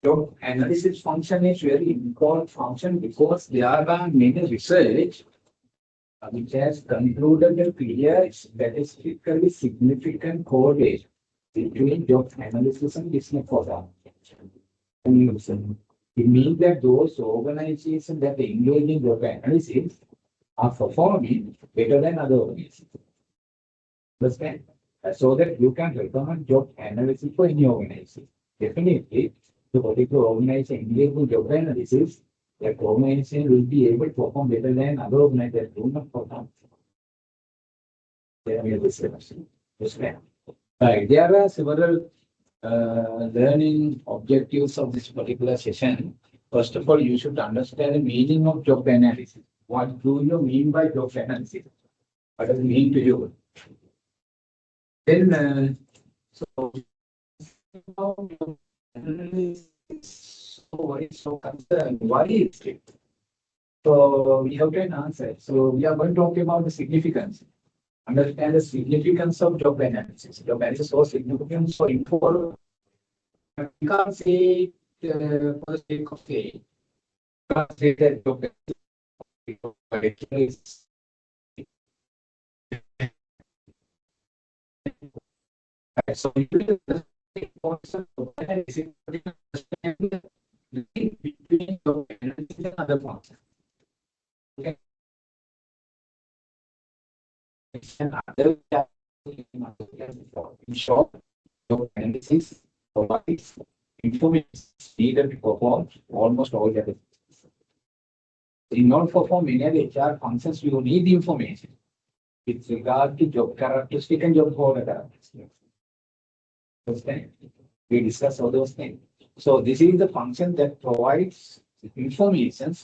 Job analysis function is very important function because there are many research which has concluded a clear statistically significant correlation between job analysis and business performance. It means that those organizations that engage in job analysis are performing better than other organizations. Understand? So that you can recommend job analysis for any organization. Definitely, the particular organization engaged in job analysis, that organization will be able to perform better than other organizations that do not perform. There are several learning objectives of this particular session. First of all, you should understand the meaning of job analysis. What do you mean by job analysis? What does it mean to you? Then, so concerned, why is it? So we have an answer. So we are going to talk about the significance. Understand the significance of job analysis. Job analysis is so significant, so important. We can't say for the sake of saying, can't say that job analysis so the importance of analysis the link between job analysis and other functions. Okay. And other in short, job analysis provides information needed to perform almost all the activities. In order to perform any of the HR functions, you need the information with regard to job characteristic and job order characteristics. Understand? We discuss all those things. So this is the function that provides information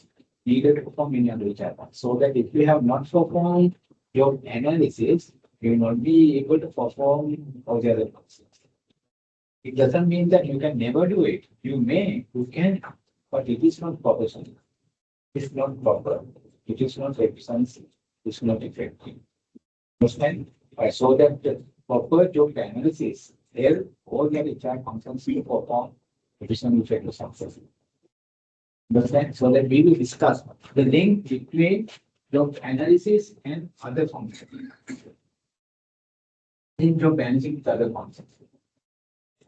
needed to perform any other HR function. So that if you have not performed job analysis, you will not be able to perform all the other functions. It doesn't mean that you can never do it. You may, you can, but it is not professional. It's not proper. It is not efficient. It's not effective. Understand? So that the proper job analysis help all the HR functions to perform efficient effective functions. Understand? So that we will discuss the link between job analysis and other functions. In job analysis with other functions.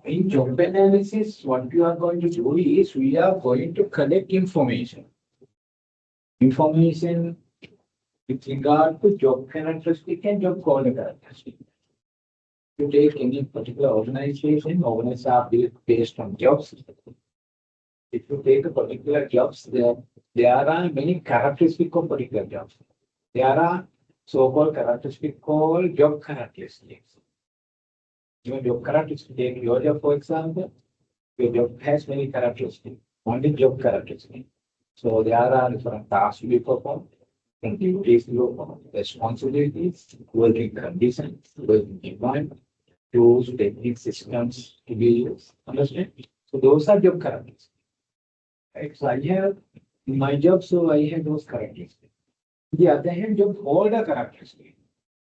In job analysis, what we are going to do is we are going to collect information. Information with regard to job characteristic and job quality characteristic. You take any particular organization, organizations are built based on jobs. If you take a particular jobs, there are many characteristics of particular jobs. There are so-called characteristics called job characteristics. Your job characteristics, take your job for example, your job has many characteristics, only job characteristics. So there are different tasks to be performed, different duties to be performed, responsibilities, working conditions, working environment, tools, techniques, systems to be used. Understand? So those are job characteristics. Right? So I have in my job, so I have those characteristics. On the other hand, job order characteristics.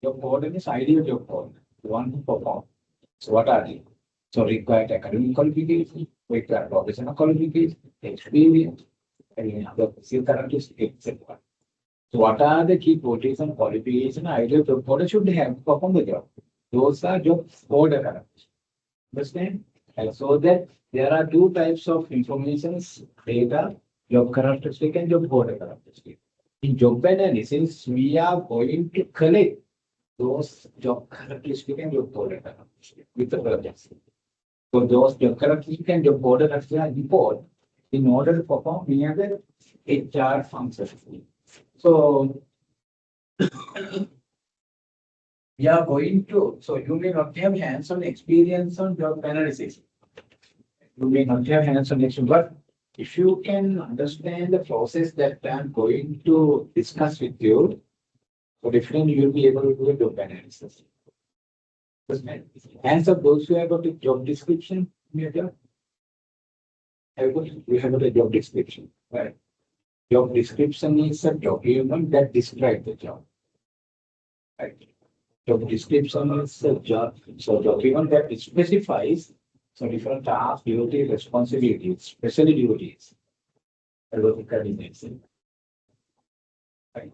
Job order is ideal job order. You want to perform. So what are they? So required academic qualification, required professional qualification, experience, and other skill characteristics, etc. So what are the key qualities and qualification ideal job order should have to perform the job? Those are job order characteristics. Understand? And so that there are two types of informations, data, job characteristic and job order characteristic. In job analysis, we are going to collect those job characteristics and job order characteristics with the projects. So those job characteristics and job order characteristics are important in order to perform any other HR functions. So we are going to, so you may not have hands-on experience on job analysis. You may not have hands-on experience, but if you can understand the process that I'm going to discuss with you, so definitely you'll be able to do a job analysis. Hands up those who have got a job description in your job. We have got a job description, right? Job description is a document that describes the job. Right. Job description is a job. So document that specifies so different tasks, duties, responsibilities, special duties. Right.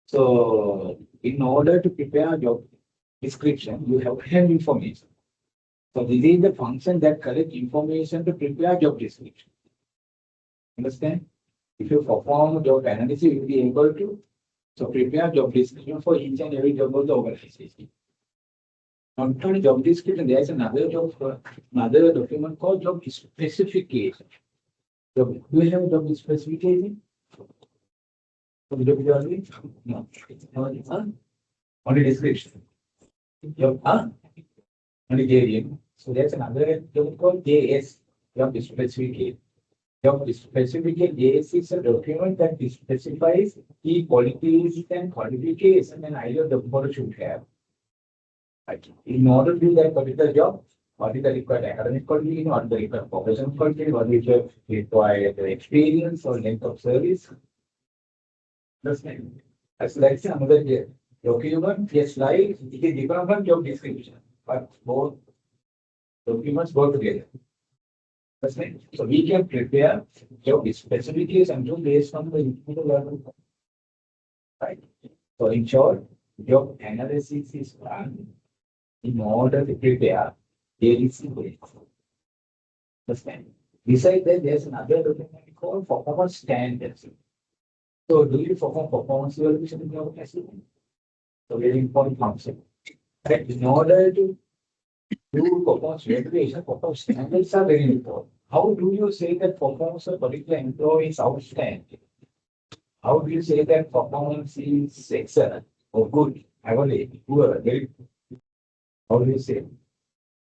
So in order to prepare job description, you have to have information. So this is the function that collects information to prepare job description. Understand? If you perform job analysis, you will be able to so prepare job description for each and every job of the organization. Not only job description, there is another document called job specification. So do you have job specification? For the job you are doing? No. Only description. Job, only JDM. So there's another document called JS, job specification. Job specification JS is a document that specifies key qualities and qualifications and idea the employer should have. Right. In order to do that particular job, what is the required academic qualification, what is the required professional qualification, what is the required experience or length of service. That's another document, yes, like it is different from job description, but both documents go together. That's right. So we can prepare job specification based on the individual level. Right. So in short, job analysis is done in order to prepare JDC grades. Understand? Besides that, there's another document called performance standards. So do you perform performance evaluation in your classroom? So very important function. Right. In order to do performance evaluation, performance standards are very important. How do you say that performance of a particular employee is outstanding? How do you say that performance is excellent or good, average, poor, very good? How do you say?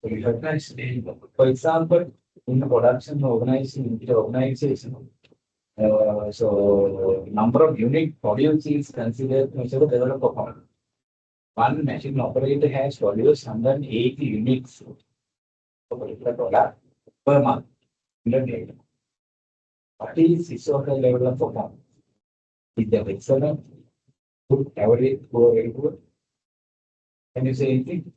So you have to explain. For example, in the production organization, so number of unit produced is considered as a level of performance. One machine operator has produced 180 units of a particular product per month. What is historical level of performance? Is that excellent, good, average, poor, very good? Can you say anything?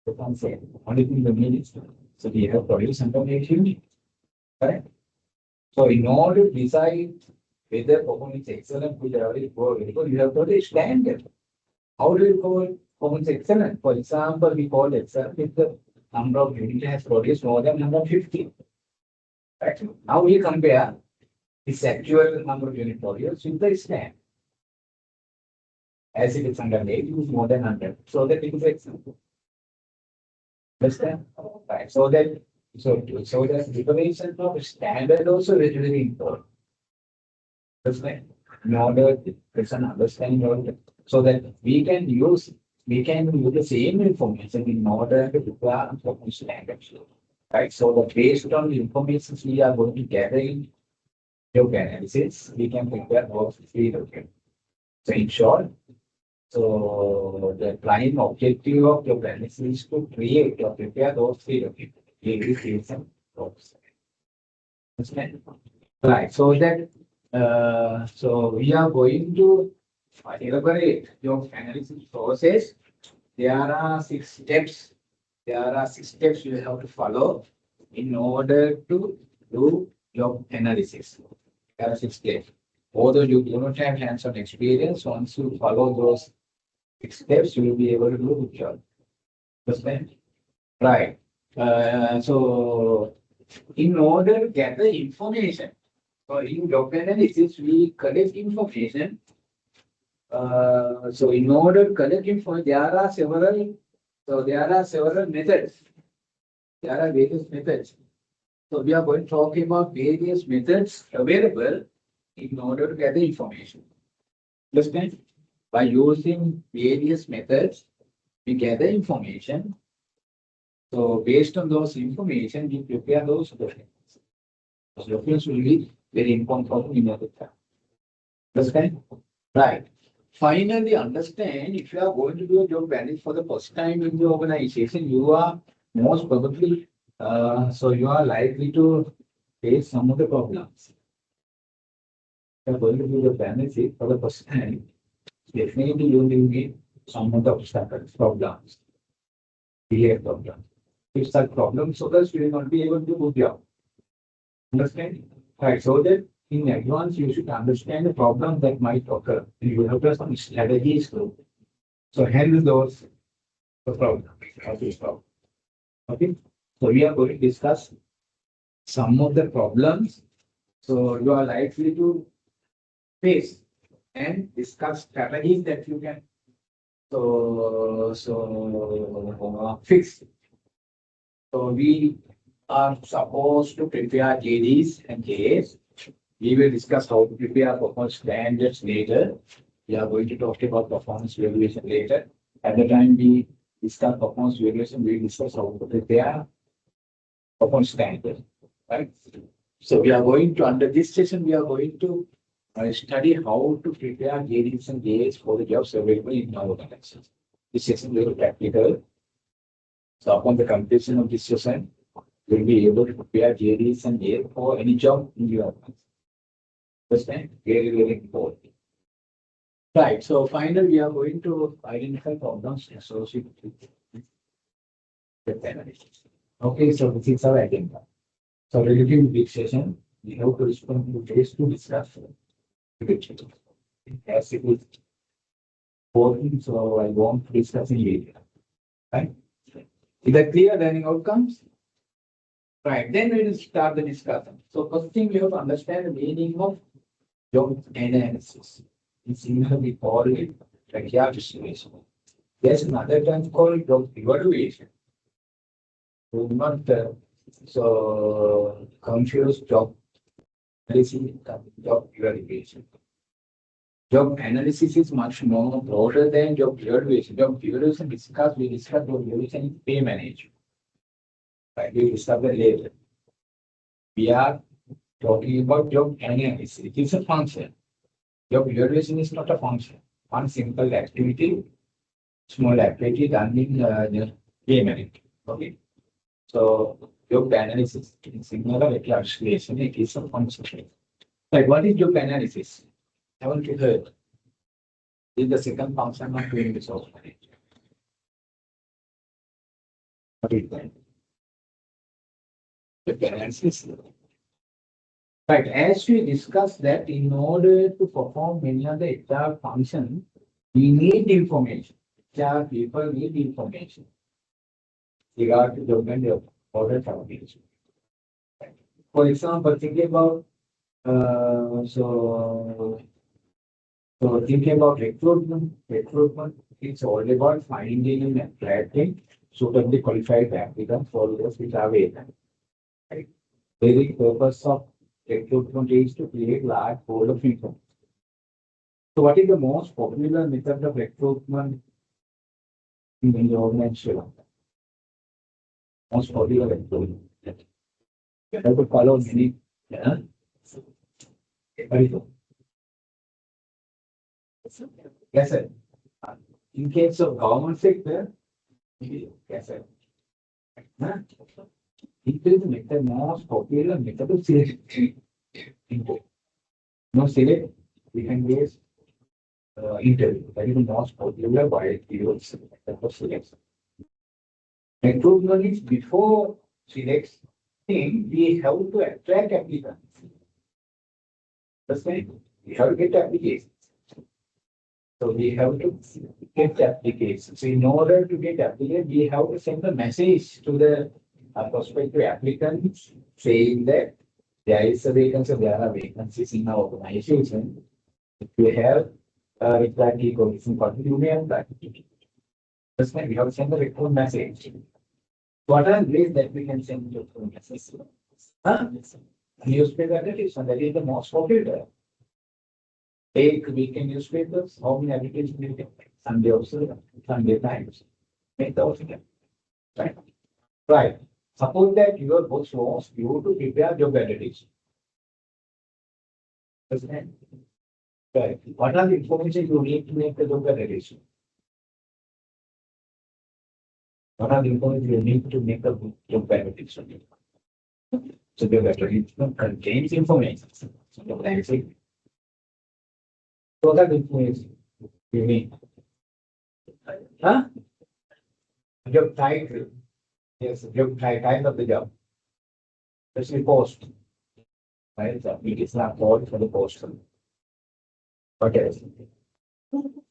You can't say. Only thing the mean is so we have produced 180 units. Correct? So in order to decide whether performance is excellent, good, average, poor, very good, you have got a standard. How do you call performance excellent? For example, we call excellent if the number of units has produced more than 150. Right? Now we compare this actual number of unit produced with the standard. As it is 108, it is more than 100. So that it is excellent. Understand? Right. So that preparation of standard also is very important. Understand? In order to understand so that we can use the same information in order to prepare for standards. Right. So that based on the information we are going to gather in job analysis, we can prepare those three documents. So in short, so the prime objective of job analysis is to create or prepare those three documents. Right. So that so we are going to elaborate job analysis process. There are 6 steps. There are 6 steps you have to follow in order to do job analysis. There are 6 steps. Although you do not have hands-on experience, once you follow those 6 steps, you will be able to do a good job. Understand? Right. So in order to gather information, so in job analysis, we collect information. So in order to collect information, there are several methods. There are various methods. So we are going to talk about various methods available in order to gather information. Understand? By using various methods, we gather information. So based on those information, we prepare those documents. Those documents will be very important for in other time. Understand? Right. Finally, understand if you are going to do a job analysis for the first time in the organization, you are most probably so you are likely to face some of the problems. You are going to do the analysis for the first time. Definitely you will need some of the obstacles, problems, delay problems. If such problems occurs, you will not be able to do the job. Understand? Right. So that in advance, you should understand the problem that might occur. You have to have some strategies to handle those problems. Okay. So we are going to discuss some of the problems. So you are likely to face and discuss strategies that you can fix. So we are supposed to prepare JDs and JAs. We will discuss how to prepare performance standards later. We are going to talk about performance evaluation later. At the time we discuss performance evaluation, we discuss how to prepare performance standards. Right? So we are going to, under this session, we are going to study how to prepare JDs and JAs for the jobs available in our organization. This session will be practical. So upon the completion of this session, you will be able to prepare JDs and JAs for any job in your organization. Understand? Very, very important. Right. So finally, we are going to identify problems associated with analysis. Okay. So this is our agenda. So relative big session, we have to respond to phase to discuss. As it is important, so I want to discuss in later. Right? Is that clear? Learning outcomes? Right. Then we will start the discussion. So first thing we have to understand the meaning of job analysis. In English, we call it criteria distribution. There's another term called job evaluation. So not confuse job analysis with job evaluation. Job analysis is much more broader than job evaluation. Job evaluation we discuss job evaluation in pay management. Right, we will discuss that later. We are talking about job analysis. It is a function. Job evaluation is not a function. One simple activity, small activity done in the pay management. Okay. So job analysis in similar calculation, it is a function. Like what is job analysis? Haven't you heard? This is the second function of doing resource management. What is that? Job analysis. Right. As we discussed that in order to perform many of the HR functions, we need information. HR people need information regarding job and order calculation. For example, thinking about thinking about recruitment, it's all about finding and attracting suitably qualified applicants for those which are vacant. Right? The very purpose of recruitment is to create large pool of people. So what is the most popular method of recruitment in the organization? Most popular recruitment. You have to follow many. Yeah. Yes, sir. In case of government sector, yes, sir. It is the most popular method of selection. No select, we can base interview. That is the most popular by method of selection. Recruitment is before selection, we have to attract applicants. That's right. We have to get applications. So we have to get applications. So in order to get applicants, we have to send a message to the prospective applicants saying that there is a vacancy, there are vacancies in our organization. If you have required equalization, you may apply. That's why we have to send a recruitment message. What are ways that we can send a recruitment message? Newspaper advertisement, that is the most popular. Take weekend newspapers, how many applications you get? Sunday also, Sunday Times. Make those again. Right. Right. Suppose that your boss wants you to prepare job advertisement. Right. What are the information you need to make the job advertisement? What are the information you need to make the job advertisement? So the advertisement contains information. So what are the information you need? Huh? Job title. Yes, job title of the job. Especially post. Right? So it is not called for the post. Okay.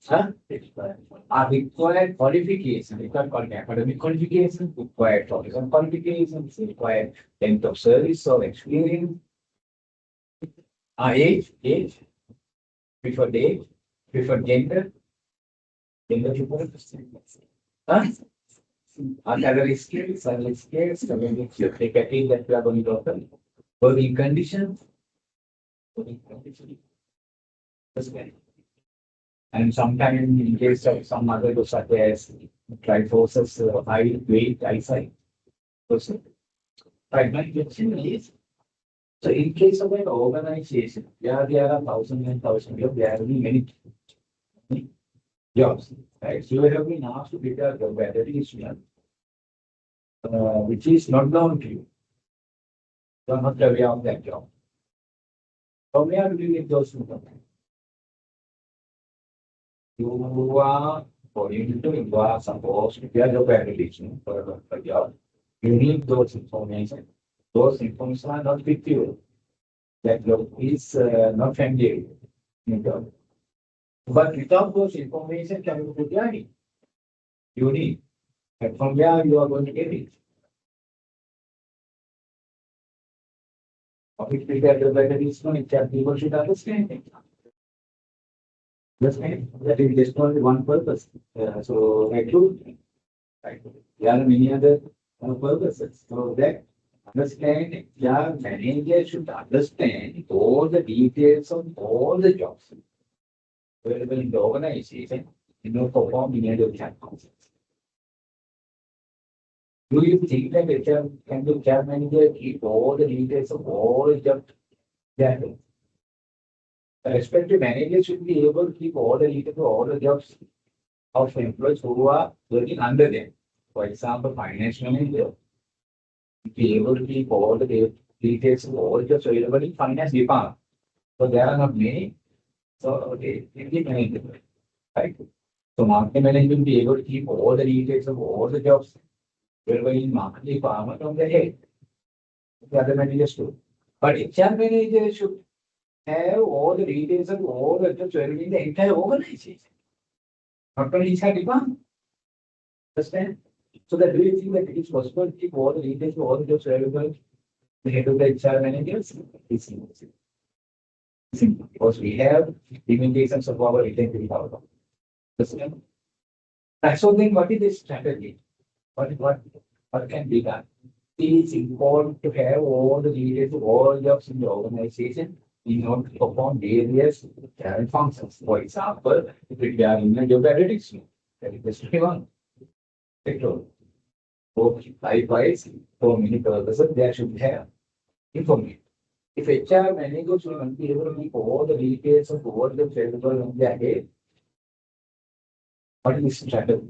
Huh? Are required qualification, required academic qualification, required tourism qualifications, required length of service or experience, age, preferred age, preferred gender difference. Huh? Salary skills, the category that we are going to open, working conditions, working conditions. And sometimes in case of some other groups such as triforces, height, weight, eyesight. Right, my question is, so in case of an organization, there are thousands and thousands of, there will be many jobs, right? So you have been asked to pick a job advertisement, which is not known to you. You are not aware of that job. So where do you get those information? You are, for you to, you are supposed to get a job application for a job. You need those information. Those information are not with you. That job is not familiar. But without those information, can you put learning? You need. And from where you are going to get it? Of which prepare the better is known, people should understand it. Understand that is just only one purpose. So recruitment. Right. There are many other purposes. So that understand, yeah, manager should understand all the details of all the jobs available in the organization in order to perform in any of the concepts. Do you think that HR can the HR manager keep all the details of all the jobs? That the respective manager should be able to keep all the details of all the jobs of employees who are working under them. For example, finance manager be able to keep all the details of all jobs available in finance department. So there are not many. So okay, manager, right? So marketing manager will be able to keep all the details of all the jobs available in marketing department on the head. The other managers too. But HR manager should have all the details of all the jobs available in the entire organization. Not only HR department. Understand? So that do you think that it is possible to keep all the details of all the jobs available the head of the HR managers? It's impossible. Simple. Because we have limitations of our identity power. Understand? So then what is the strategy? What can be done? It is important to have all the details of all jobs in the organization in order to perform various current functions. For example, if we are in a job advertisement, that is the one. So likewise, for many purposes, there should have information. If HR managers will not be able to keep all the details of all the available on their head, what is the strategy?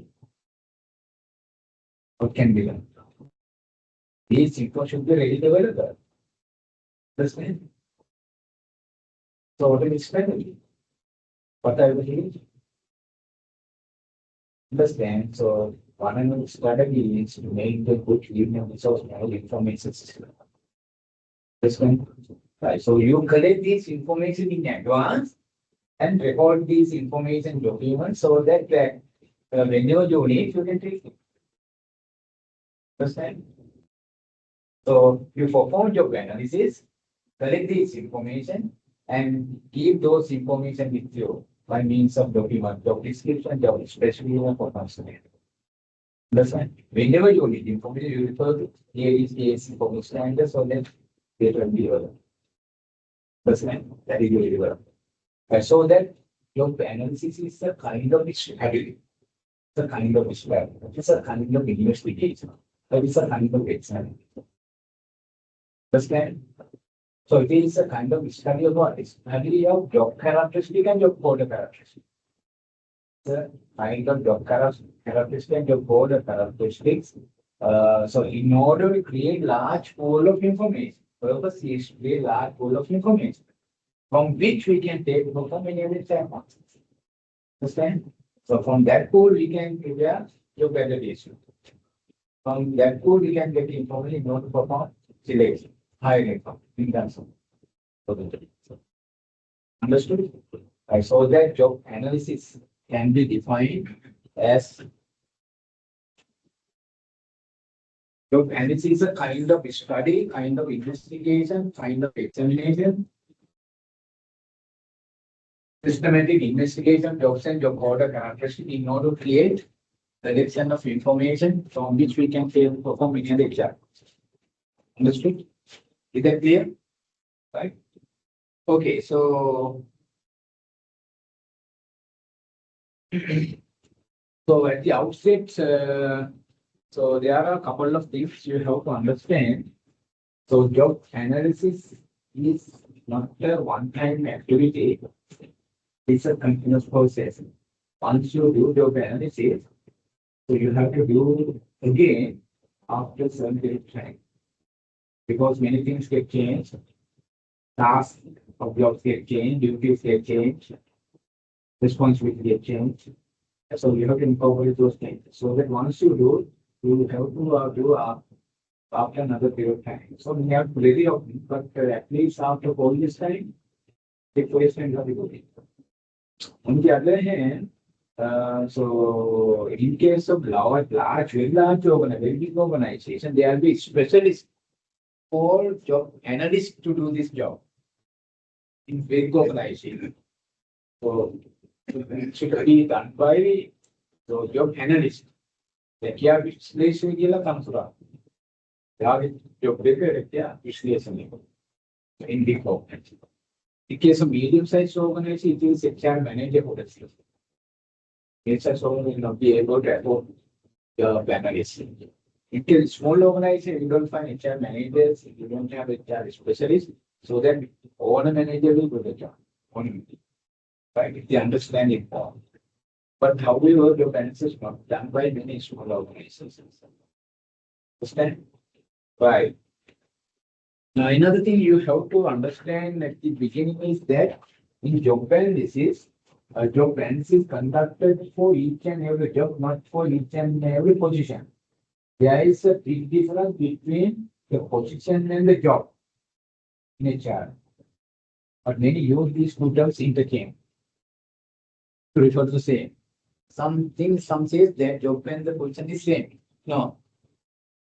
What can be done? These information should be ready available. Understand? So what is the strategy? What are the things? Understand? So one of the strategy is to make the good human resource information system. Understand? Right. So you collect this information in advance and record these information documents so that whenever you need, you can take it. Understand? So you perform job analysis, collect this information, and keep those information with you by means of document, job description, job specification for functionality. Understand? Whenever you need information, you refer to here is case information standard, so that it will be available. Understand? That is very well. So that job analysis is a kind of strategy. It's a kind of strategy. It's a kind of investigation. It's a kind of exam. Understand? So it is a kind of study of what is study of job characteristic and job border characteristic. The kind of job characteristic and job border characteristics. So in order to create large pool of information, purpose is to create large pool of information from which we can take from many other functions. Understand? So from that pool, we can prepare job validation. From that pool, we can get information in order to perform selection, hiring in terms of. Understood? I saw that job analysis can be defined as job analysis is a kind of study, kind of investigation, kind of examination, systematic investigation, jobs and job order characteristics in order to create collection of information from which we can perform any other exam. Understood? Is that clear? Right? Okay, so so at the outset, so there are a couple of things you have to understand. So job analysis is not a one-time activity. It's a continuous process. Once you do job analysis, so you have to do again after a certain period of time. Because many things get changed. Tasks of jobs get changed, duties get changed, responsibility get changed. So you have to incorporate those things. So that once you do, you have to do after another period of time. So we have very often, but at least after 4 years time, the question will be good. On the other hand, so in case of very large organization, there will be specialists for job analysts to do this job in big organization. So it should be done by the job analyst. The care विश्लेषण केला काम सुरा. त्यावेळी job त्या विश्लेषण in big organization. In case of medium-sized organization, it is HR manager who does this. HR will not be able to afford the analyst. In case small organization, you don't find HR managers, you don't have HR specialists, so then owner manager will do the job. Right? If they understand it more. But however, the analysis is not done by many small organizations. Understand? Right. Now, another thing you have to understand at the beginning is that in job analysis conducted for each and every job, not for each and every position. There is a big difference between the position and the job in HR. But many use these two terms interchange to refer to the same. Some says that job and the position is same. No.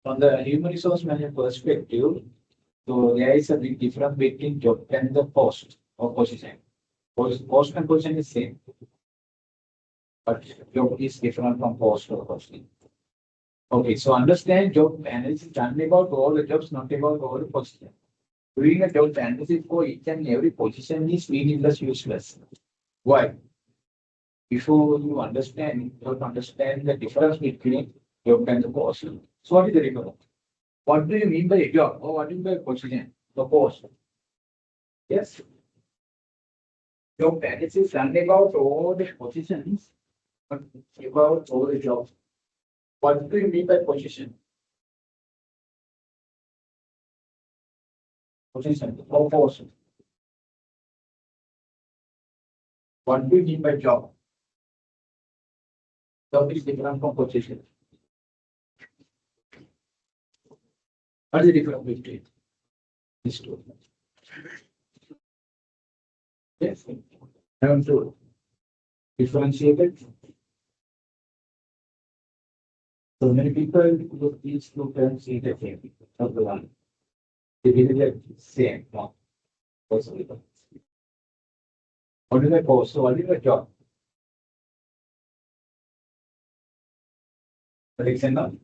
From the human resource manager perspective, so there is a big difference between job and the post or position. Post and position is same, but job is different from post or position. Okay, so understand job analysis is only about all the jobs, not about all the positions. Doing a job analysis for each and every position is meaningless, useless. Why? Before you understand the difference between job and the post. So what is the difference? What do you mean by a job or what do you mean by position? The post. Yes. Job analysis is only about all the positions, but about all the jobs. What do you mean by position? Position or post. What do you mean by job? Job is different from position. What is the difference between these two? Yes, I want to differentiate it. So many people look these two terms interchangeably. Number one, they really like same, no. Also, what is my post? So what is my job? For example,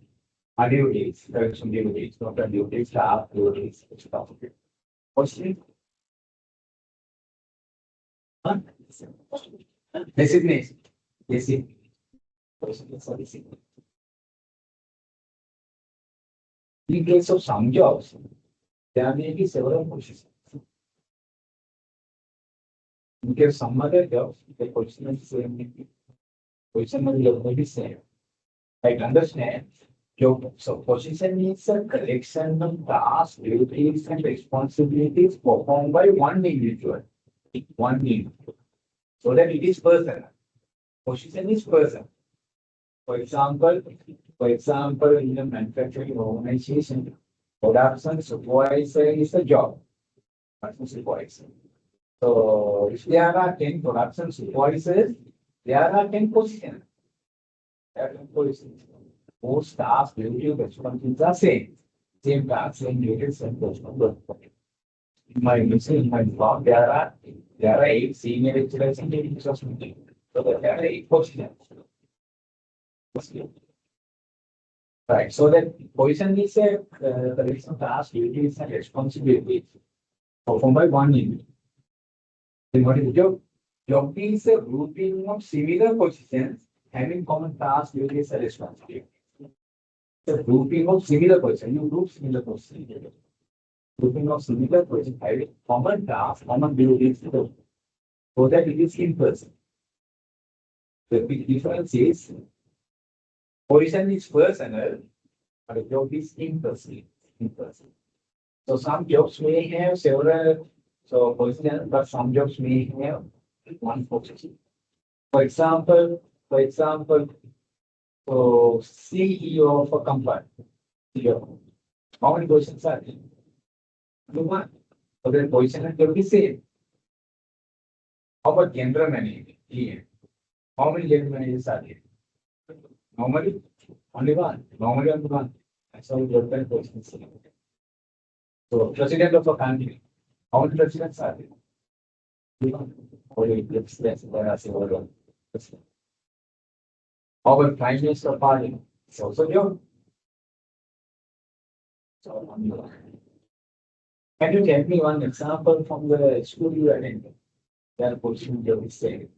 are duties, production duties, proper duties, staff duties, stuff. What's it? Designation. Designation. In case of some jobs, there may be several positions. In case of some other jobs, the position is same. Position will be same. Like understand, job so position is a collection of tasks, duties, and responsibilities performed by one individual. So that it is personal. Position is person. For example, in a manufacturing organization, production supervisor is a job. Production supervisor. So if there are 10 production supervisors, there are 10 positions. There are 10 positions. Most tasks, duty, responsibilities are same. Same tasks, same duties, same responsibilities. In my blog, there are 8 senior lecturers and 8 responsibilities. So there are 8 positions. Right. So that position is a the list of tasks, duties, and responsibilities performed by one individual. Then what is the job? Job is a grouping of similar positions having common tasks, duties, and responsibilities. The grouping of similar positions. You group similar positions. Grouping of similar positions having common tasks, common duties, so that it is in person. The big difference is position is personal, but the job is impersonal. So some jobs may have several positions, but some jobs may have one position. For example, so CEO of a company. CEO. How many positions are there? One. So the position will be same. How about general manager? GM. How many general managers are there? Normally, only one. Normally, only one. That's how job and positions. So, president of a country. How many presidents are there? Only presidents. There are several. How about prime minister of party? It's also job. So, only one. Can you tell me one example from the school you attended? Their position job is same.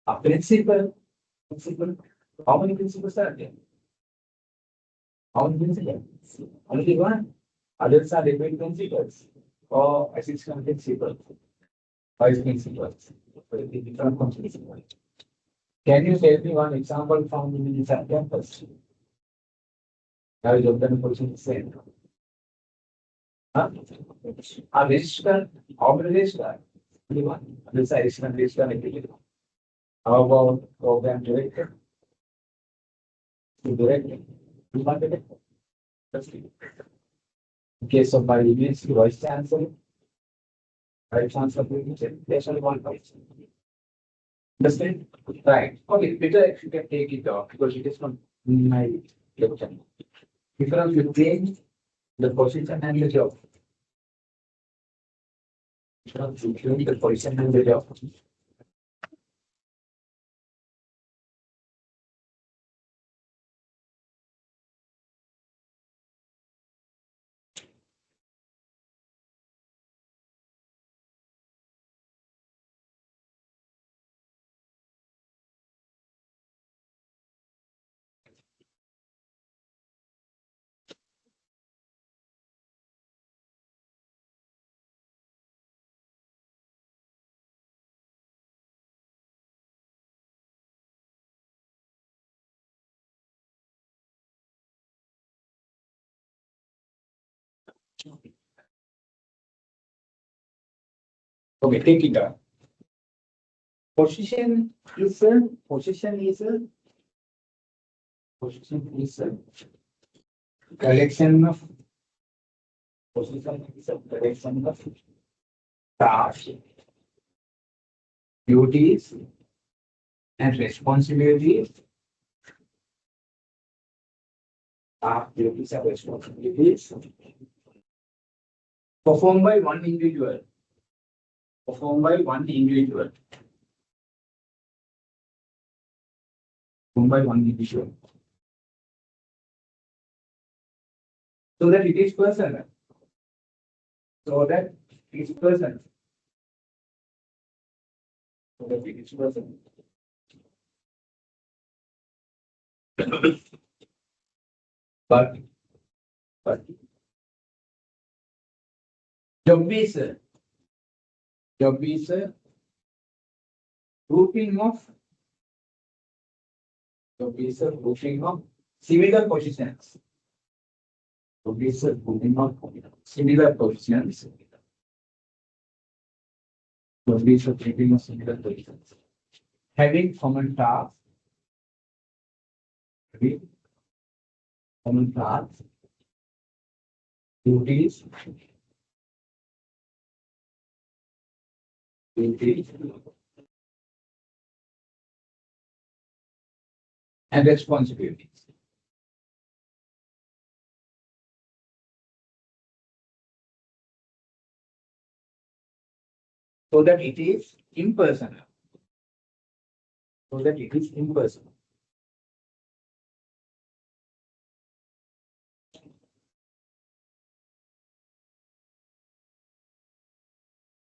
A principal. How many principals are there? How many principals? Only one. Others are deputy principals or assistant principals, vice principals. Different from principal. Can you tell me one example from the campus? Now you have position the same. A register, how many register? Only one. Others are assistant register. How about program director? Director. One director. That's it. In case of my university vice chancellor, there's only one person. Understand? Right. Okay, better if you can take it off because it is not in my lecture. Difference between the position and the job. Difference between the position and the job. Okay, take it up. Position is a collection of tasks, duties, and responsibilities. Duties and responsibilities performed by one individual. Performed by one individual. Performed by one individual. So that it is personal. So that it is personal. So that it is personal. But job is a grouping of similar positions. Job is a grouping of similar positions These are treating similar positions. Having common tasks, having common tasks, duties, duties, and responsibilities. So that it is impersonal. So that it is impersonal.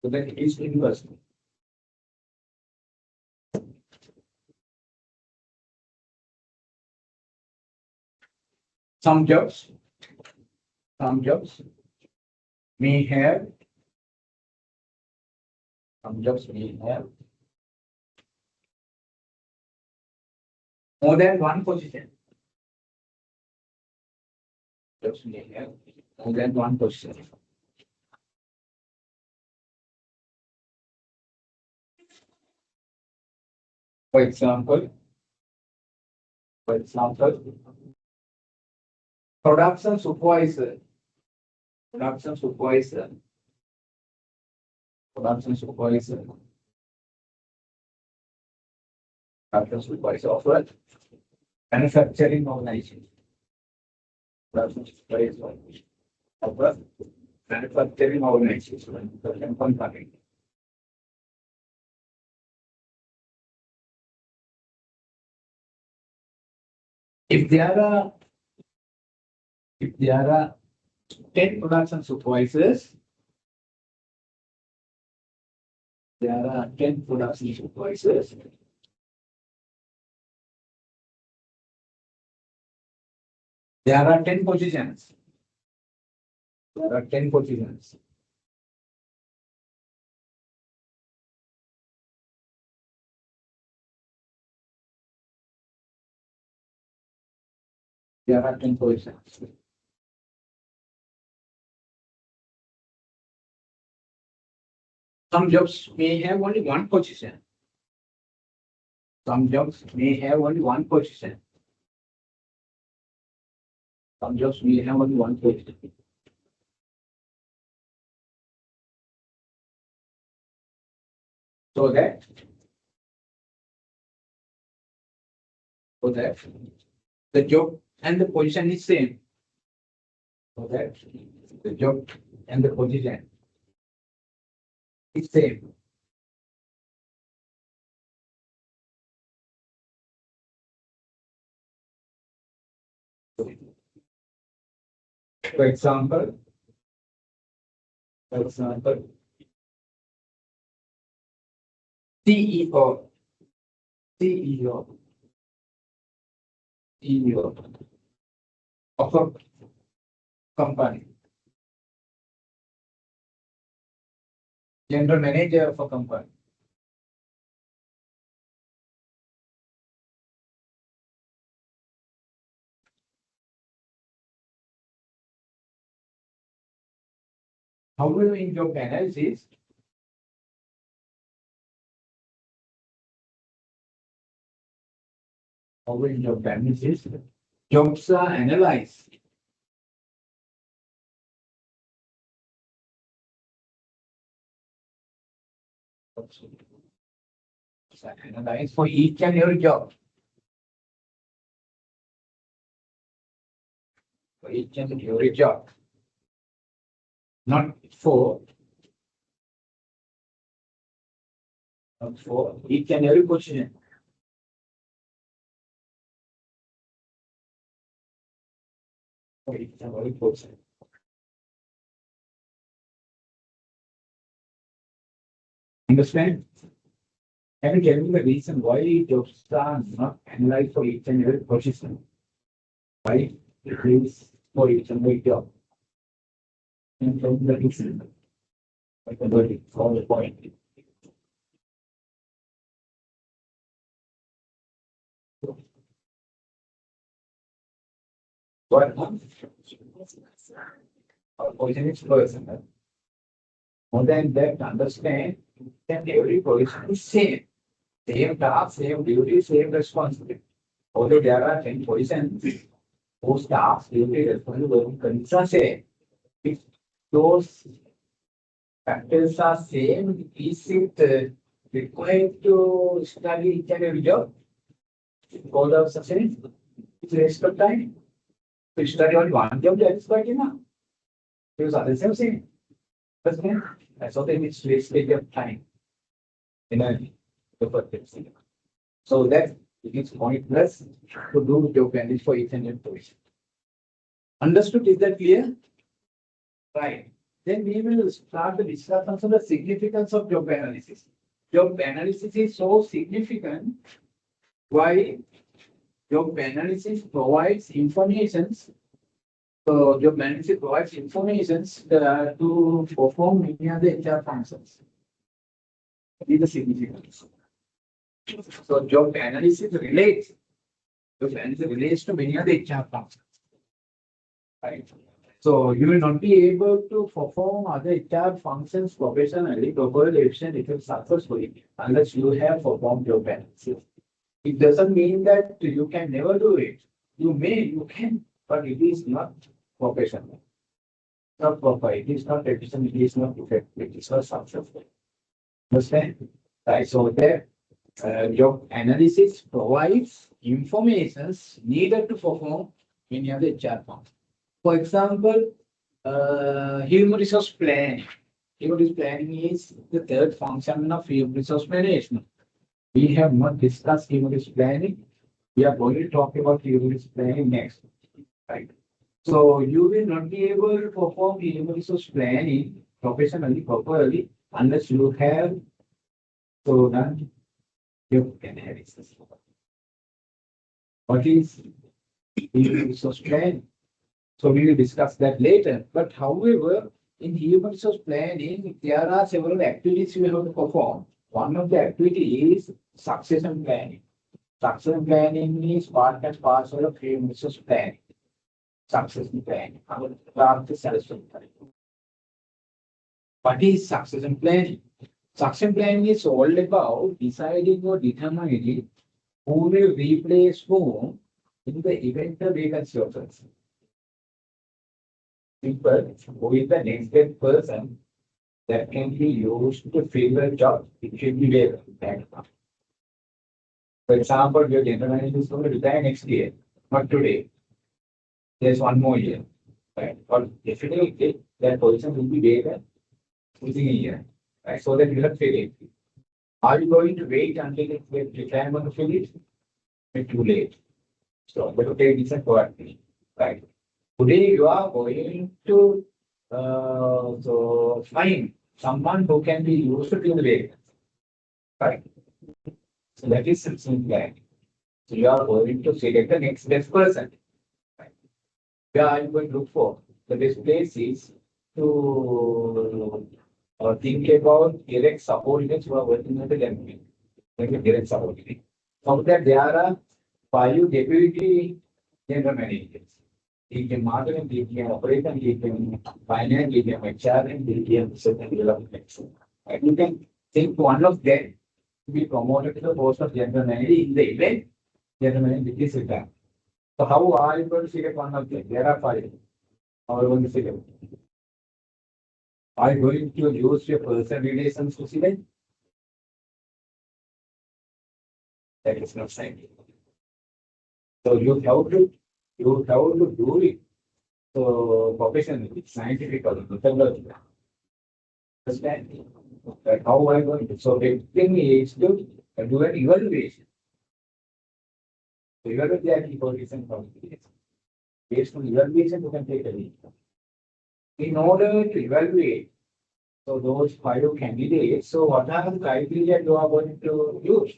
So that it is impersonal. Some jobs may have, some jobs may have more than one position. Jobs may have more than one position. For example, production supervisor, production supervisor, production supervisor, production supervisor of a manufacturing organization. Production supervisor of a manufacturing organization. If there are 10 production supervisors, there are 10 production supervisors. There are 10 positions. There are 10 positions. There are 10 positions. Some jobs may have only one position. Some jobs may have only one position. Some jobs may have only one position. So that the job and the position is same. So that the job and the position is same. For example, CEO, CEO of a company, general manager of a company. However, in job analysis, jobs are analyzed. Analyzed for each and every job. For each and every job. Not for each and every position. For each and every position. Understand? Can you tell me the reason why jobs are not analyzed for each and every position? Why it is for each and every job? And from the reason, I can go for the point. What? Position is personal. More than that, understand then every position is same. Same task, same duty, same responsibility. Although there are 10 positions, those tasks, duty, responsibility are same. If those factors are same, is it required to study each and every job? Call of success, it's waste of time. To study only one job, that is quite enough. Because others have same. Understand? So then it's wastage of time. Energy. So that it is pointless to do job analysis for each and every position. Understood? Is that clear? Right. Then we will start the discussion on the significance of job analysis. Job analysis is so significant. Why? Job analysis provides information. So job analysis provides information to perform many other HR functions. That is the significance. So job analysis relates to many other HR functions. Right. So you will not be able to perform other HR functions professionally, properly, efficiently, successfully unless you have performed job analysis. It doesn't mean that you can never do it. You may, you can, but it is not professional. Not proper. It is not efficient. It is not effective. It is not successful. Understand? Right. So there, job analysis provides information needed to perform many other HR functions. For example, human resource planning. Human resource planning is the third function of human resource management. We have not discussed human resource planning. We are going to talk about human resource planning next. Right. So you will not be able to perform human resource planning professionally, properly, unless you have done your analysis. What is human resource planning? So we will discuss that later. But however, in human resource planning, there are several activities you have to perform. One of the activity is succession planning. Succession planning is part and parcel of human resource planning. Succession planning. What is succession planning? Succession planning is all about deciding or determining who will replace whom in the event of vacancy occurs. People who is the next best person that can be used to fill the job. It should be there. For example, your general manager is going to retire next year, not today. There's one more year. Right? But definitely that position will be vacant within a year. Right? So that you have fill it. Are you going to wait until it's retirement to fill it? It's too late. So but okay, it's a proactive. Right. Today you are going to find someone who can be used to fill the vacancy. Right. So that is succession planning. So you are going to select the next best person. Right. Where are you going to look for? The best place is to think about direct subordinates who are working with the company. Like a direct subordinate. From that there are 5 deputy general managers. DPM marketing, DPM operation, DPM finance, DPM HR, and DPM certain development. And you can think one of them to be promoted to the post of general manager in the event general manager is retired. So how are you going to select one of them? There are 5. How are you going to select? Are you going to use your personal relations to select? That is not scientific. So you have to do it. So professionally, scientifically, methodologically. Understand? That how I going to. So the thing is to do an evaluation. So evaluate the evaluation from based on evaluation, you can take a lead. In order to evaluate so those 5 candidates, so what are the criteria you are going to use?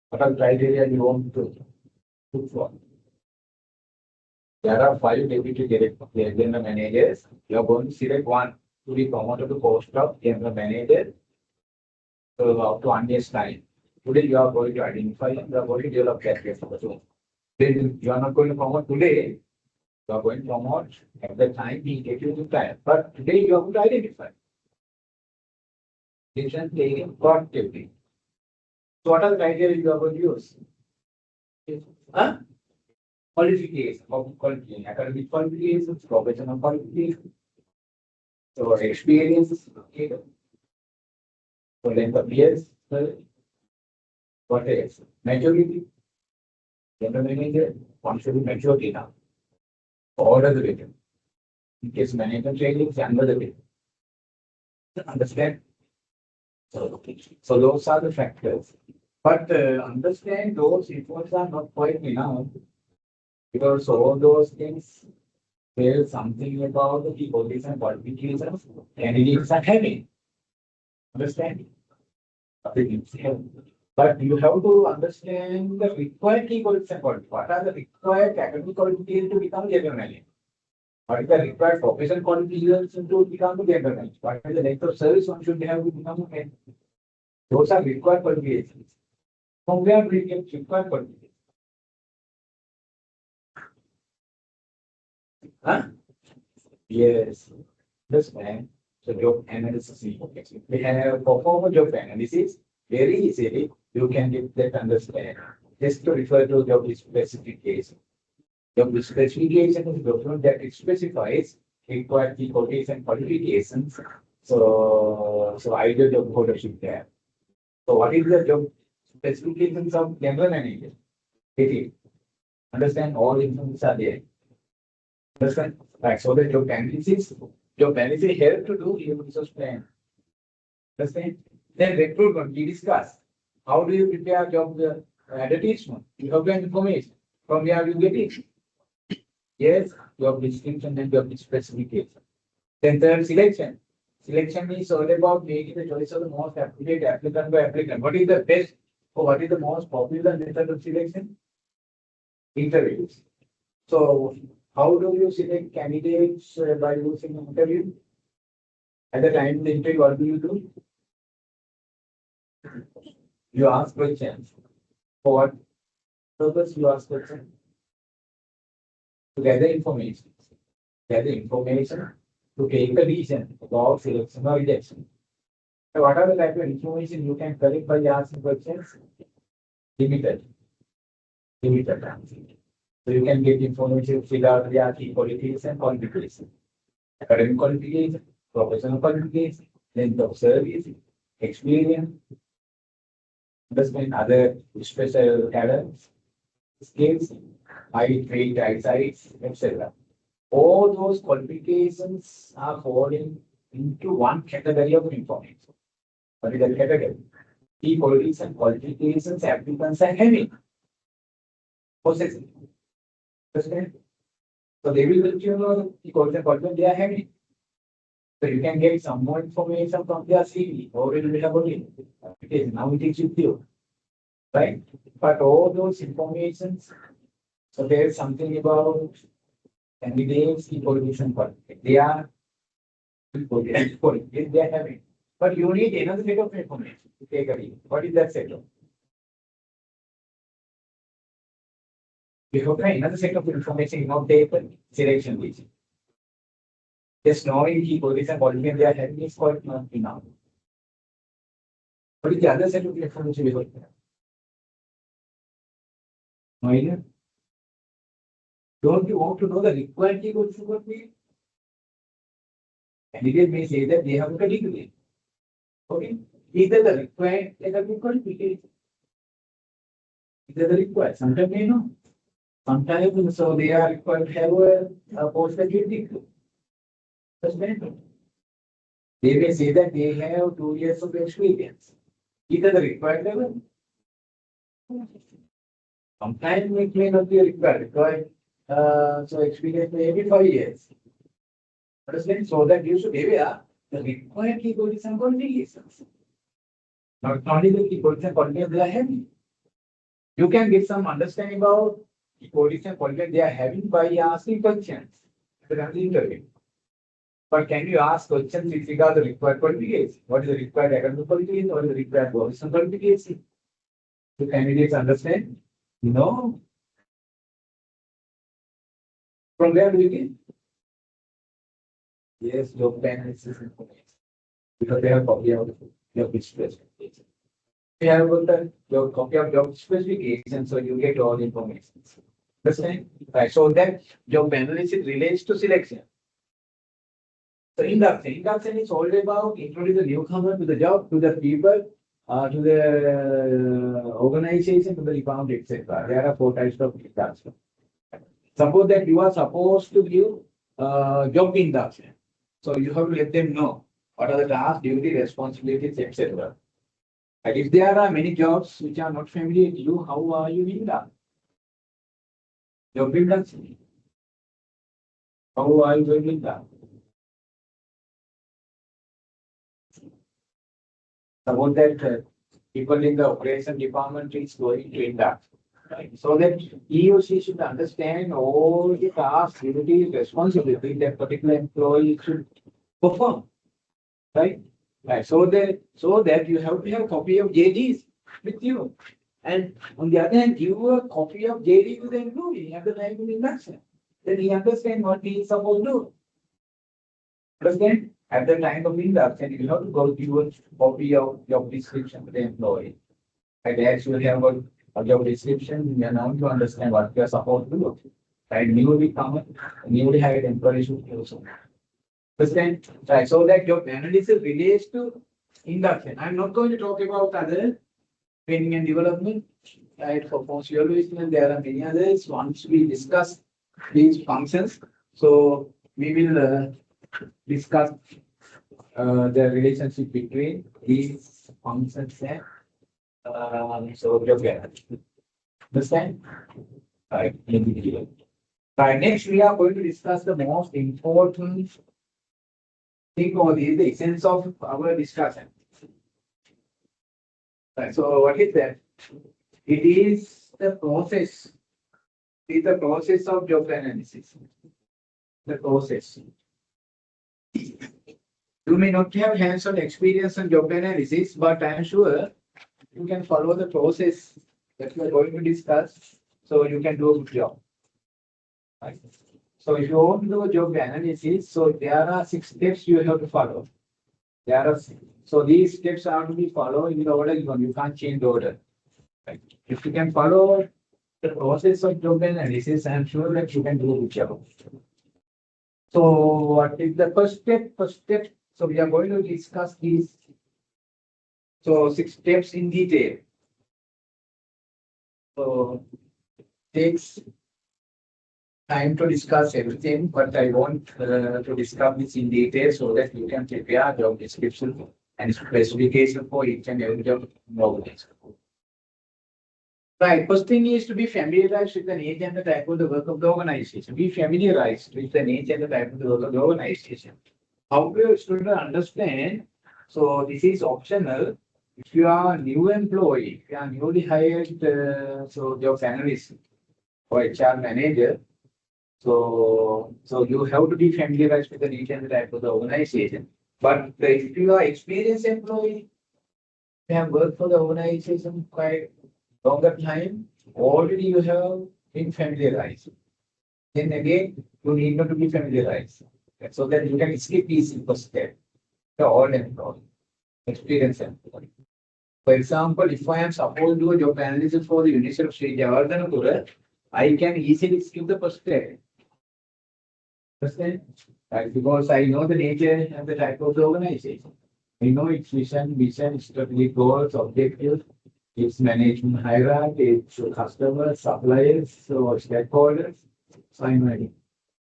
What are the criteria you want to look for? There are 5 deputy general managers. You are going to select one to be promoted to post of general manager. So up to 1 year's time. Today you are going to identify and you are going to develop careers for the job. Then you are not going to promote today. You are going to promote at the time we get you to time. But today you are going to identify. decision taken proactively. So what are the criteria you are going to use? Huh? Qualification, academic qualifications, professional qualifications, or experience, okay. So length of years, what else? Maturity, general manager, one should be matured enough. Order the way. In case management training, another way. Understand? So those are the factors. But understand those efforts are not quite enough because all those things tell something about the qualities and qualifications candidates are having. Understand? But you have to understand the required key qualities and qualities. What are the required academic qualifications to become general manager? What is the required professional qualifications to become a general manager? What is the length of service one should have to become a manager? Those are required qualifications. From where we get required qualifications? Huh? Yes. This man. So job analysis. We have perform job analysis. Very easily, you can get that understand. Just to refer to job specification. Job specification is a document that it specifies required key qualities and qualifications. So ideal job holder should have. So what is the job specifications of general manager? Get it. Understand all information are there. Understand? Right. So the job analysis help to do human resource plan. Understand? Then recruitment, we discuss. How do you prepare job advertisement? You have the information. From where you get it? Yes, job description and job specification. Then third, selection. Selection is all about making the choice of the most appropriate applicant by applicant. What is the best or what is the most popular method of selection? Interviews. So how do you select candidates by using an interview? At the time of the interview, what do you do? You ask questions. For what purpose you ask questions? To gather information. Gather information to take a decision about selection or rejection. So what are the type of information you can collect by asking questions? Limited. Limited answer. So you can get information regarding their key qualities and qualifications. Academic qualification, professional qualification, length of service, experience, investment, other special talents, skills, height, weight, eyesight, etc. All those qualifications are falling into one category of information. What is that category? Key qualities and qualifications applicants are having. Possessing. Understand? So they will let you know the qualities and qualifications they are having. So you can get some more information from their CV. Already we have already. Application. Now it is with you. Right? But all those informations, so there is something about candidates, key qualities and qualifications. They are qualifications they are having. But you need another set of information to take a read. What is that set of? You have another set of information in our paper selection region. Just knowing key qualities and qualifications they are having is quite not enough. What is the other set of information we have? No idea? Don't you want to know the required key qualities and qualifications? Candidate may say that they have a degree. Okay. Either the required academic qualification. Either the required. Sometimes they know. Sometimes so they are required to have a postgraduate degree. That's better. They may say that they have 2 years of experience. Either the required level. Sometimes it may not be required. So experience may be 5 years. Understand? So that you should be aware the required key qualities and qualifications. Not only the key qualities and qualifications they are having. You can get some understanding about key qualities and qualifications they are having by asking questions at the interview. But can you ask questions with regard to the required qualifications? What is the required academic qualification? What is the required professional qualification? Do candidates understand? No. From where do you get? Yes, job analysis information. Because they have copy out. job specification. You have got your copy of job specification, so you get all the information. Understand? Right. So that job analysis relates to selection. So induction is all about introducing the newcomer to the job, to the people, to the organization, to the department, etc. There are four types of induction. Suppose that you are supposed to give job induction. So you have to let them know what are the tasks, duty, responsibilities, etc. And if there are many jobs which are not familiar to you, how are you in that? Job induction. How are you going in that? Suppose that people in the operation department is going to induct. Right? So that he or she should understand all the tasks, duties, responsibilities that particular employee should perform. Right? Right. So that you have to have a copy of JDs with you. And on the other hand, give a copy of JD to the employee at the time of induction. Then he understands what he is supposed to do. Understand? At the time of induction, you have to go give a copy of job description to the employee. And they actually have a job description, you are now to understand what you are supposed to do. Right? Newly hired employee should also. Understand? Right. So that job analysis relates to induction. I'm not going to talk about other training and development. Right? For sociology, there are many others. Once we discuss these functions, so we will discuss the relationship between these functions and so job analysis. Understand? Right. Right. Next, we are going to discuss the most important thing or the essence of our discussion. Right. So what is that? It is the process. It is the process of job analysis. The process. You may not have hands-on experience on job analysis, but I am sure you can follow the process that we are going to discuss, so you can do a good job. Right. So if you want to do a job analysis, so there are 6 steps you have to follow. So these steps are to be followed in the order given. You can't change the order. Right. If you can follow the process of job analysis, I am sure that you can do a good job. So what is the first step? So we are going to discuss these. So 6 steps in detail. So takes time to discuss everything, but I want to discuss this in detail so that you can prepare job description and specification for each and every job organization. Right. First thing is to be familiarized with the nature and the type of the work of the organization. Be familiarized with the nature and the type of the work of the organization. How do you student understand? So this is optional. If you are a new employee, if you are newly hired, so job analyst or HR manager, so you have to be familiarized with the nature and the type of the organization. But if you are experienced employee, you have worked for the organization quite longer time, already you have been familiarized. Then again, you need not to be familiarized. So that you can skip these first step. The all employee, experienced employee. For example, if I am supposed to do a job analysis for the University of Sri Lanka, I can easily skip the first step. Understand? Right, because I know the nature and the type of the organization. I know its vision, strategic goals, objectives, its management hierarchy, its customers, suppliers, or stakeholders. So I know it.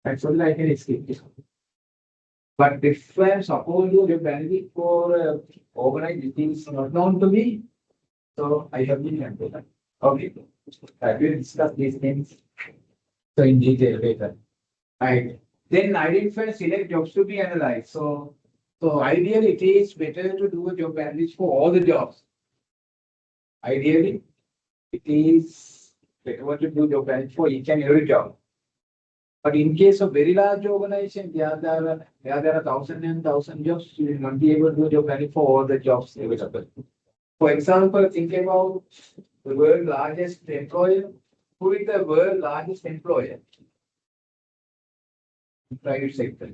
Actually, I can skip it. But if I am supposed to get benefit for organized things not known to me, so I have been employed. Okay. I will discuss these things so in detail later. Right. Then identify and select jobs to be analyzed. So ideally it is better to do a job analysis for all the jobs. Ideally, it is better to do job analysis for each and every job. But in case of very large organization, there are thousand and thousand jobs. You will not be able to do job analysis for all the jobs available. For example, think about the world's largest employer. Who is the world's largest employer? Private sector.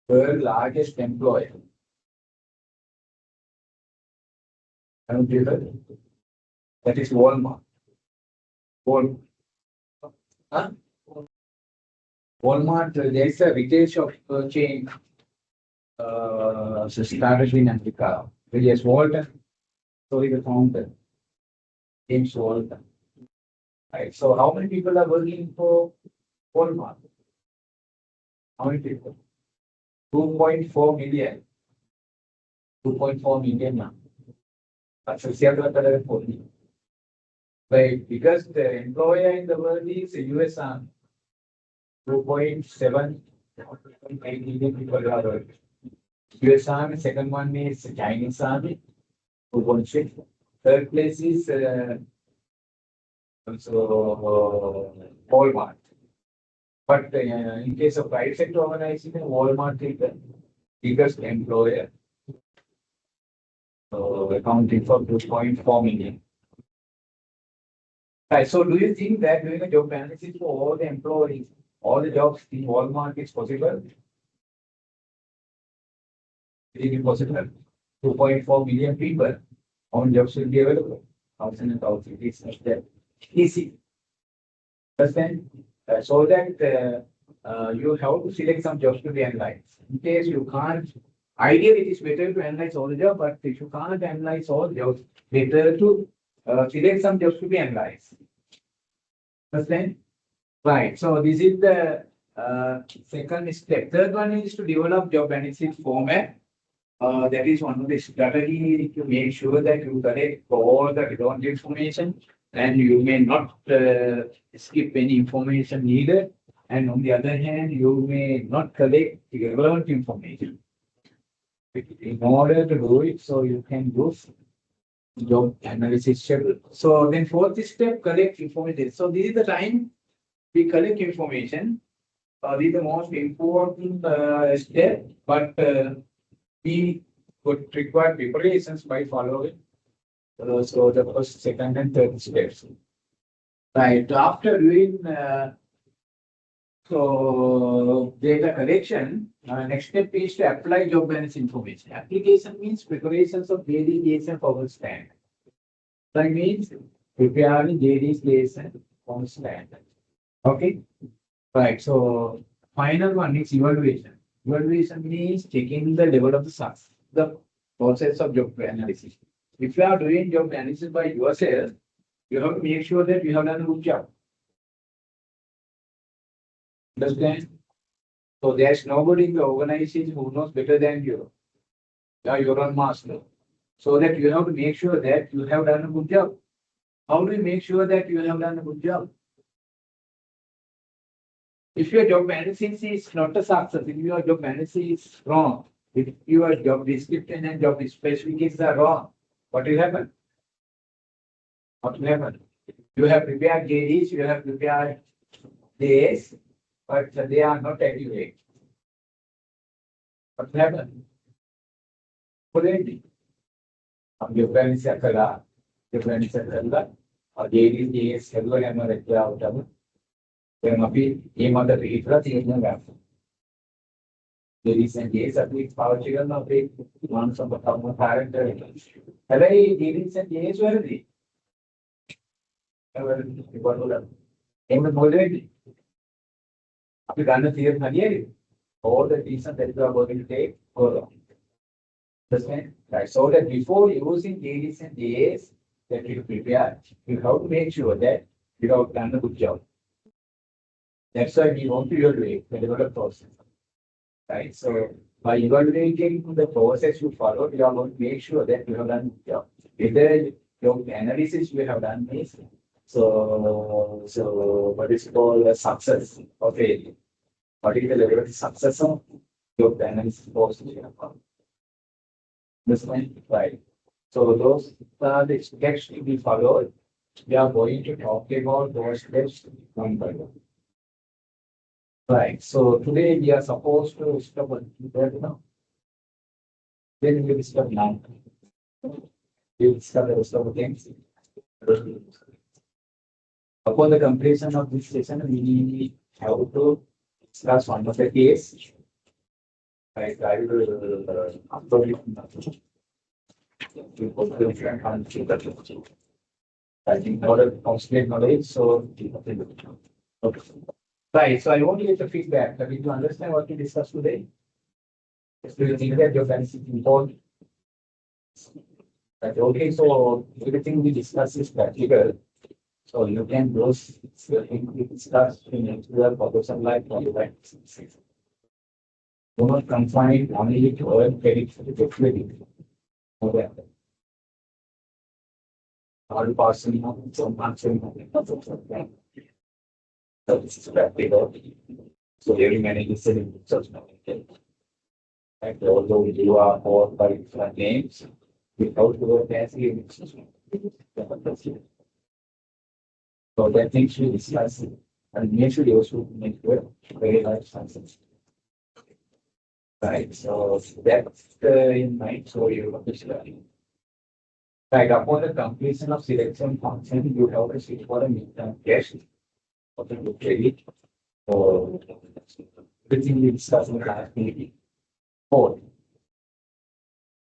World largest employer. Haven't you heard? That is Walmart. Walmart. Huh? Walmart, there is a retail shop chain started in America. Yes, Walton. So he the founder, James Walton. Right. So how many people are working for Walmart? How many people? 2.4 million. 2.4 million now. That's a share right, because the employer in the world is the US Army. 2.7 million people are working. US Army, second one is Chinese Army, 2.6. Third place is Walmart. But in case of private sector organization, Walmart is the biggest employer, accounting for 2.4 million. Right. So, do you think that doing a job analysis for all the employees, all the jobs in Walmart is possible? Is it possible? 2.4 million people, all jobs will be available. Thousand and thousand. It's not that easy. Understand? So that you have to select some jobs to be analyzed. In case you can't, ideally it is better to analyze all the jobs, but if you can't analyze all the jobs, better to select some jobs to be analyzed. Understand? Right. So this is the second step. Third one is to develop job analysis format. That is one of the strategy to make sure that you collect all the relevant information and you may not skip any information needed. And on the other hand, you may not collect irrelevant information. In order to do it, so you can use job analysis schedule. So then fourth step, collect information. So this is the time we collect information. This is the most important step, but we would require preparations by following. So the first, second, and third steps. Right. After doing data collection, next step is to apply job balance information. Application means preparations of JD, case, and forward stand. That means preparing JD's case and forward stand. Okay. Right. So final one is evaluation. Evaluation means checking the level of the success, the process of job analysis. If you are doing job analysis by yourself, you have to make sure that you have done a good job. Understand? So there's nobody in the organization who knows better than you. You are your own master. So that you have to make sure that you have done a good job. How do you make sure that you have done a good job? If your job analysis is not a success, if your job analysis is wrong, if your job description and job specifications are wrong, what will happen? What will happen? You have prepared JDs, you have prepared days, but they are not accurate. What will happen? Your parents are correct. Your parents are correct. Or JDs, days, everyone are correct. Then ये mother इतना चीज ना गया ladies and days at least power chicken of the one some character hello ladies and days where the एम बोले अभी गाना clear था ये all the reasons that you are going to take go wrong. Understand? Right. So that before using ladies and days that you prepare, you have to make sure that you have done a good job. That's why we want to evaluate the developed process. Right. So by evaluating the process you follow, you are going to make sure that you have done the job. Whether your analysis you have done is so what is called a success or failure. What is the level of success of your analysis process you have done? Understand? Right. So those are the steps to be followed. We are going to talk about those steps one by one. Right. So today we are supposed to stop that now. Then we will stop now. We will start the rest of the things. Upon the completion of this session, we have to discuss one of the case. Right. I will upload it. I think not a consulate knowledge, so okay. Right, so I want to get the feedback. I need to understand what we discussed today. Do you think that your benefit important? Right, okay, so everything we discuss is practical. So you can those things we discussed in your professional life or life. Do not confine only to earn credit for the equity. Okay. All passing on some answering. So this is practical. So every manager is selling such money. And although you are all by different names, without your fancy. So that things we discuss and make sure you also make your very life sense. Right, so that's in mind, so you understand. Right, upon the completion of selection function, you have to sit for a midterm test or the credit or everything we discuss in the last meeting. Four.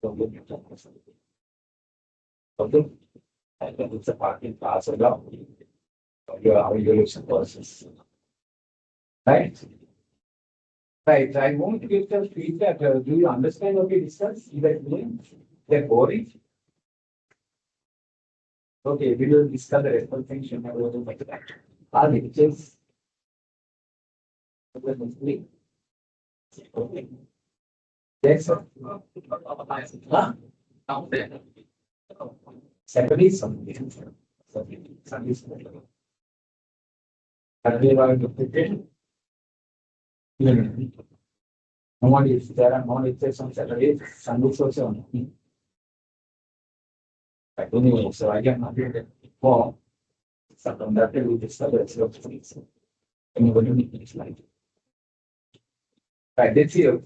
So you can okay, and then it's a parking pass along. Your evaluation process. Right? Right, I want to get the feedback. Do you understand what we discussed? Is that mean? They're boring? Okay, we will discuss the rest of things. You have to make that. Are lectures? Okay. That's all. Huh? Now then. Saturday, Sunday. Sunday, Sunday. Saturday, I will put it. No one is there are no lectures on Saturday, Sunday also on. I don't know, so I cannot do it. Well, so from that we discuss the rest of things. Anybody needs like. Right, that's you.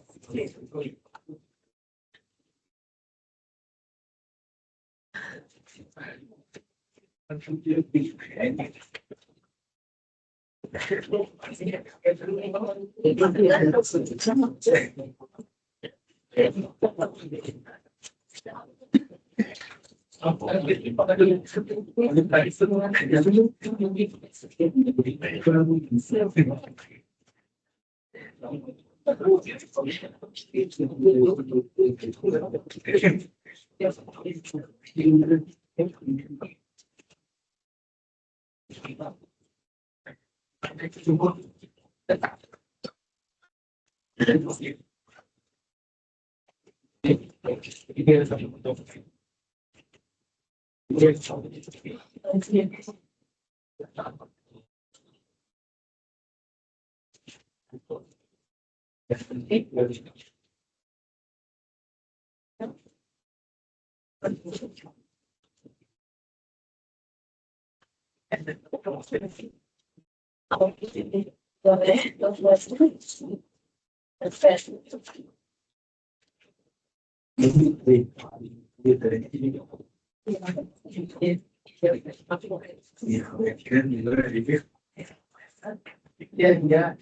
Yeah, yeah.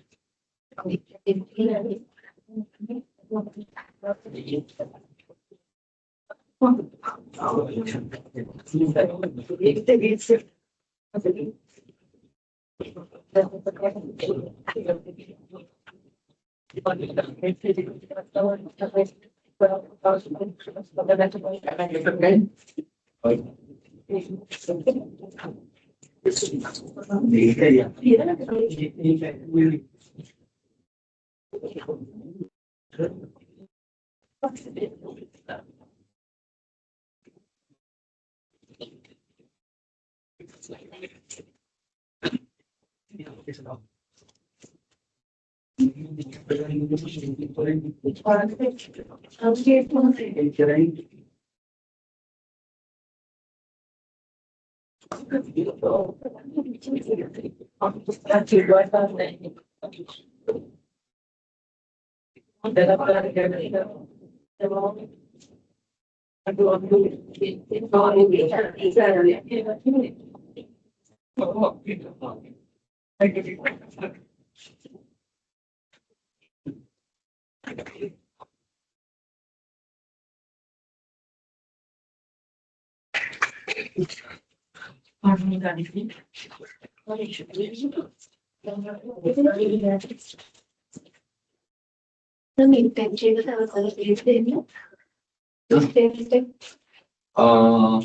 Uh,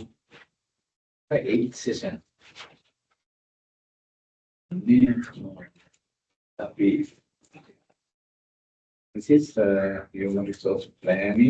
the eighth session. Tapi, this is human resource planning.